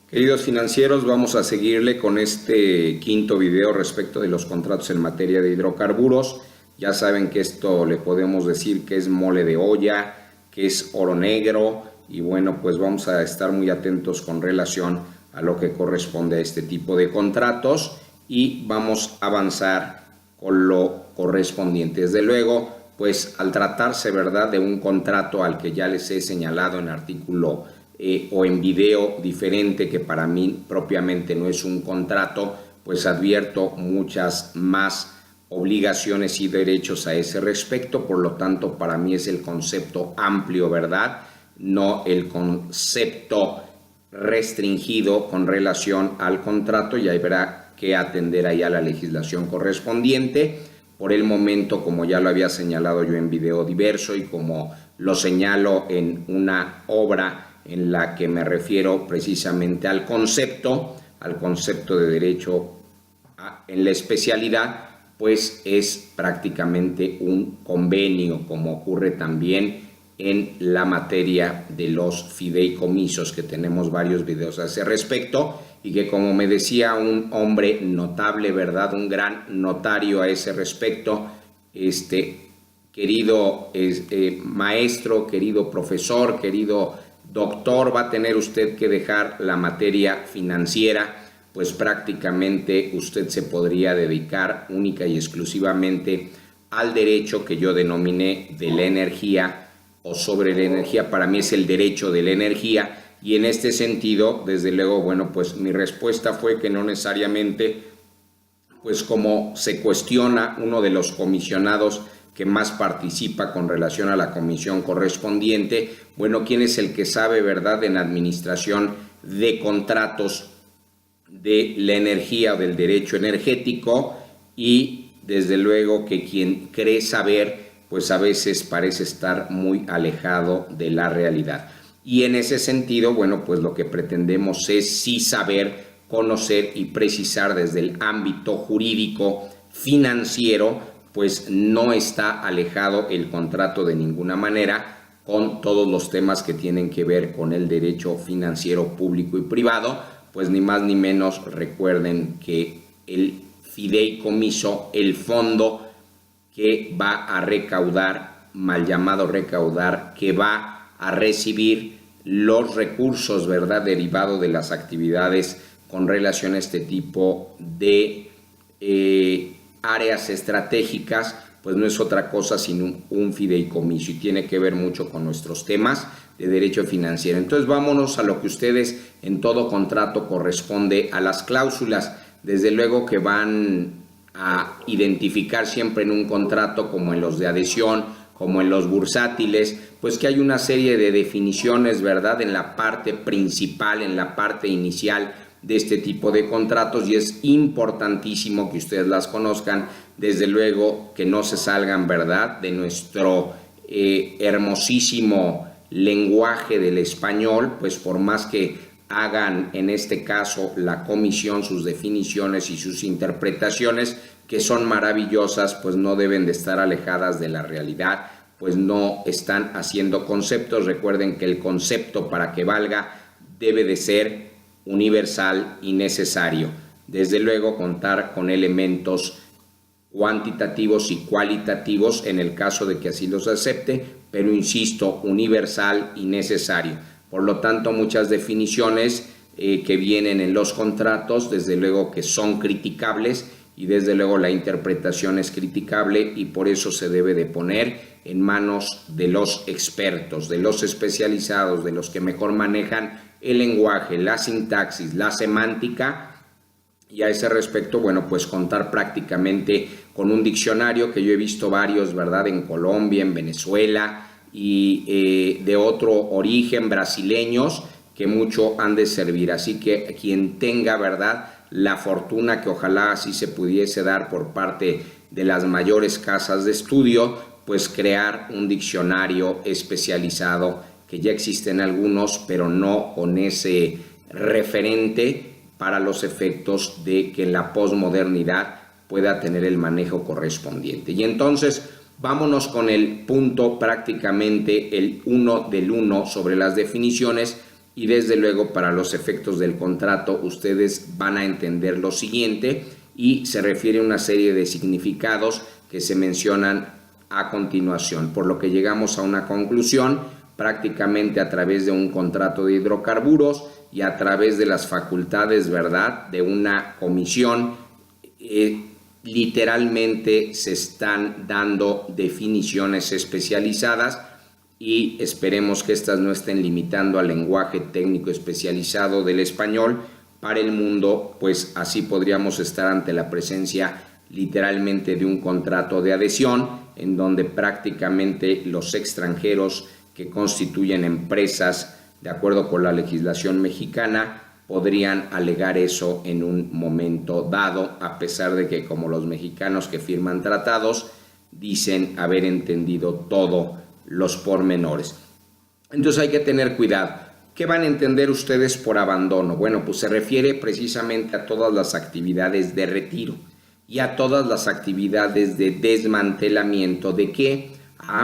Queridos financieros, vamos a seguirle con este quinto video respecto de los contratos en materia de hidrocarburos. Ya saben que esto le podemos decir que es mole de olla, que es oro negro, y bueno, pues vamos a estar muy atentos con relación a lo que corresponde a este tipo de contratos y vamos a avanzar con lo correspondiente. Desde luego, pues al tratarse, ¿verdad?, de un contrato al que ya les he señalado en artículo o en video diferente, que para mí propiamente no es un contrato, pues advierto muchas más obligaciones y derechos a ese respecto. Por lo tanto, para mí es el concepto amplio, ¿verdad?, no el concepto restringido con relación al contrato, y habrá que atender ahí a la legislación correspondiente. Por el momento, como ya lo había señalado yo en video diverso y como lo señalo en una obra en la que me refiero precisamente al concepto de derecho en la especialidad, pues es prácticamente un convenio, como ocurre también en la materia de los fideicomisos, que tenemos varios videos a ese respecto, y que, como me decía un hombre notable, ¿verdad?, un gran notario a ese respecto, querido maestro, querido profesor, querido doctor, va a tener usted que dejar la materia financiera, pues prácticamente usted se podría dedicar única y exclusivamente al derecho que yo denominé de la energía o sobre la energía. Para mí es el derecho de la energía, y en este sentido, desde luego, bueno, pues mi respuesta fue que no necesariamente, pues como se cuestiona uno de los comisionados que más participa con relación a la comisión correspondiente, bueno, ¿quién es el que sabe, verdad, en administración de contratos de la energía o del derecho energético? Y desde luego que quien cree saber, pues a veces parece estar muy alejado de la realidad. Y en ese sentido, bueno, pues lo que pretendemos es sí saber, conocer y precisar desde el ámbito jurídico financiero, pues no está alejado el contrato de ninguna manera con todos los temas que tienen que ver con el derecho financiero público y privado. Pues ni más ni menos, recuerden que el fideicomiso, el fondo que va a recaudar, mal llamado recaudar, que va a recibir los recursos, ¿verdad?, derivados de las actividades con relación a este tipo de áreas estratégicas, pues no es otra cosa sino un fideicomiso, y tiene que ver mucho con nuestros temas de derecho financiero. Entonces vámonos a lo que ustedes, en todo contrato corresponde a las cláusulas. Desde luego que van a identificar siempre en un contrato, como en los de adhesión, como en los bursátiles, pues que hay una serie de definiciones, ¿verdad?, en la parte principal, en la parte inicial de este tipo de contratos, y es importantísimo que ustedes las conozcan. Desde luego que no se salgan, ¿verdad?, de nuestro hermosísimo lenguaje del español, pues por más que hagan en este caso la comisión sus definiciones y sus interpretaciones, que son maravillosas, pues no deben de estar alejadas de la realidad, pues no están haciendo conceptos. Recuerden que el concepto, para que valga, debe de ser universal y necesario. Desde luego, contar con elementos cuantitativos y cualitativos en el caso de que así los acepte, pero insisto, universal y necesario. Por lo tanto, muchas definiciones que vienen en los contratos, desde luego que son criticables, y desde luego la interpretación es criticable, y por eso se debe de poner en manos de los expertos, de los especializados, de los que mejor manejan el lenguaje, la sintaxis, la semántica. Y a ese respecto, bueno, pues contar prácticamente con un diccionario, que yo he visto varios, ¿verdad?, en Colombia, en Venezuela y de otro origen, brasileños, que mucho han de servir. Así que quien tenga, ¿verdad?, la fortuna, que ojalá así se pudiese dar por parte de las mayores casas de estudio, pues crear un diccionario especializado, que ya existen algunos, pero no con ese referente para los efectos de que la posmodernidad pueda tener el manejo correspondiente. Y entonces vámonos con el punto prácticamente el uno del uno sobre las definiciones, y desde luego para los efectos del contrato ustedes van a entender lo siguiente y se refiere a una serie de significados que se mencionan a continuación, por lo que llegamos a una conclusión prácticamente a través de un contrato de hidrocarburos y a través de las facultades, ¿verdad?, de una comisión. Literalmente se están dando definiciones especializadas y esperemos que estas no estén limitando al lenguaje técnico especializado del español para el mundo, pues así podríamos estar ante la presencia literalmente de un contrato de adhesión en donde prácticamente los extranjeros que constituyen empresas de acuerdo con la legislación mexicana podrían alegar eso en un momento dado, a pesar de que como los mexicanos que firman tratados dicen haber entendido todos los pormenores. Entonces hay que tener cuidado. ¿Qué van a entender ustedes por abandono? Bueno, pues se refiere precisamente a todas las actividades de retiro y a todas las actividades de desmantelamiento. ¿De qué?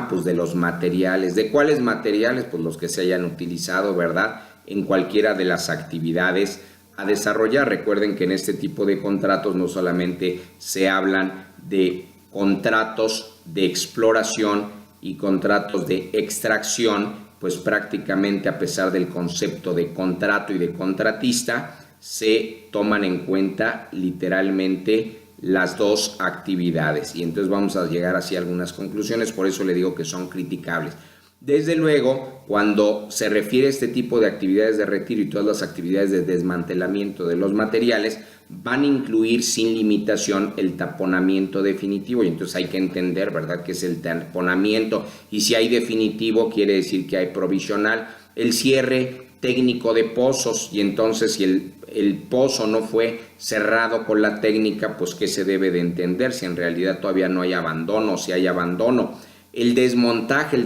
Pues de los materiales. ¿De cuáles materiales? Pues los que se hayan utilizado, ¿verdad?, en cualquiera de las actividades a desarrollar. Recuerden que en este tipo de contratos no solamente se hablan de contratos de exploración y contratos de extracción, pues prácticamente a pesar del concepto de contrato y de contratista, se toman en cuenta literalmente las dos actividades. Y entonces vamos a llegar así a algunas conclusiones, por eso le digo que son criticables. Desde luego, cuando se refiere a este tipo de actividades de retiro y todas las actividades de desmantelamiento de los materiales, van a incluir sin limitación el taponamiento definitivo. Y entonces hay que entender, ¿verdad?, qué es el taponamiento. Y si hay definitivo, quiere decir que hay provisional. El cierre técnico de pozos, y entonces si el pozo no fue cerrado con la técnica, pues ¿qué se debe de entender? Si en realidad todavía no hay abandono, si hay abandono. El desmontaje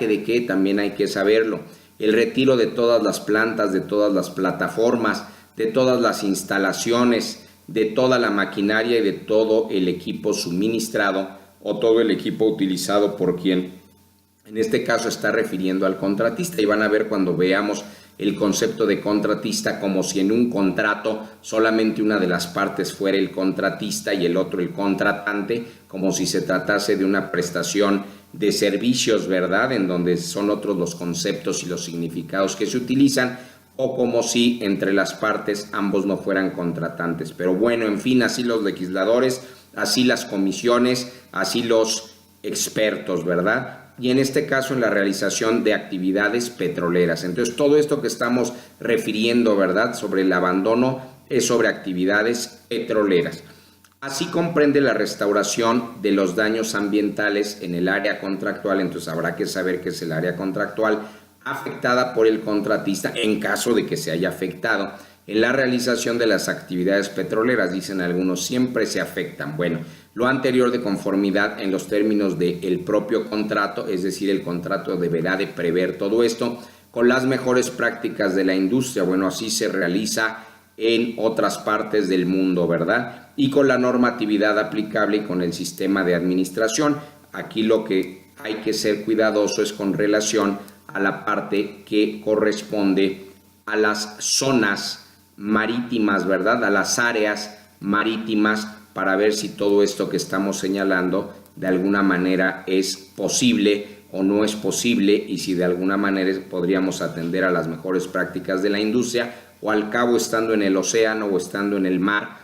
de qué, también hay que saberlo. El retiro de todas las plantas, de todas las plataformas, de todas las instalaciones, de toda la maquinaria y de todo el equipo suministrado o todo el equipo utilizado por quien en este caso está refiriendo al contratista. Y van a ver cuando veamos el concepto de contratista como si en un contrato solamente una de las partes fuera el contratista y el otro el contratante, como si se tratase de una prestación de servicios, ¿verdad?, en donde son otros los conceptos y los significados que se utilizan, o como si entre las partes ambos no fueran contratantes. Pero bueno, en fin, así los legisladores, así las comisiones, así los expertos, ¿verdad?, y en este caso en la realización de actividades petroleras. Entonces todo esto que estamos refiriendo, ¿verdad?, sobre el abandono es sobre actividades petroleras. Así comprende la restauración de los daños ambientales en el área contractual. Entonces habrá que saber qué es el área contractual afectada por el contratista en caso de que se haya afectado. En la realización de las actividades petroleras, dicen algunos, siempre se afectan. Bueno, lo anterior de conformidad en los términos del propio contrato, es decir, el contrato deberá de prever todo esto con las mejores prácticas de la industria. Bueno, así se realiza en otras partes del mundo, ¿verdad?, y con la normatividad aplicable y con el sistema de administración. Aquí lo que hay que ser cuidadoso es con relación a la parte que corresponde a las zonas marítimas, ¿verdad?, a las áreas marítimas, para ver si todo esto que estamos señalando de alguna manera es posible o no es posible, y si de alguna manera podríamos atender a las mejores prácticas de la industria, o al cabo estando en el océano o estando en el mar,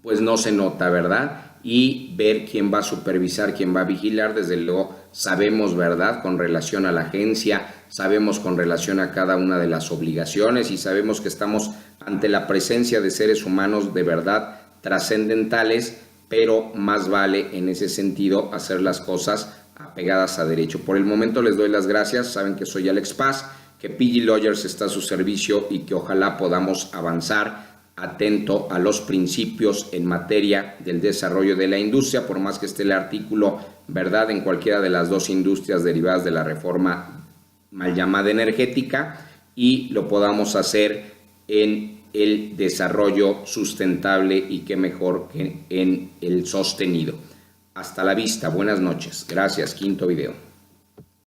pues no se nota, ¿verdad? Y ver quién va a supervisar, quién va a vigilar. Desde luego sabemos, ¿verdad?, con relación a la agencia, sabemos con relación a cada una de las obligaciones, y sabemos que estamos ante la presencia de seres humanos de verdad trascendentales, pero más vale en ese sentido hacer las cosas apegadas a derecho. Por el momento les doy las gracias. Saben que soy Alex Paz, que PG Lawyers está a su servicio y que ojalá podamos avanzar atento a los principios en materia del desarrollo de la industria, por más que esté el artículo, ¿verdad?, en cualquiera de las dos industrias derivadas de la reforma mal llamada energética, y lo podamos hacer en el desarrollo sustentable, y qué mejor que en el sostenido. Hasta la vista, buenas noches. Gracias, quinto video.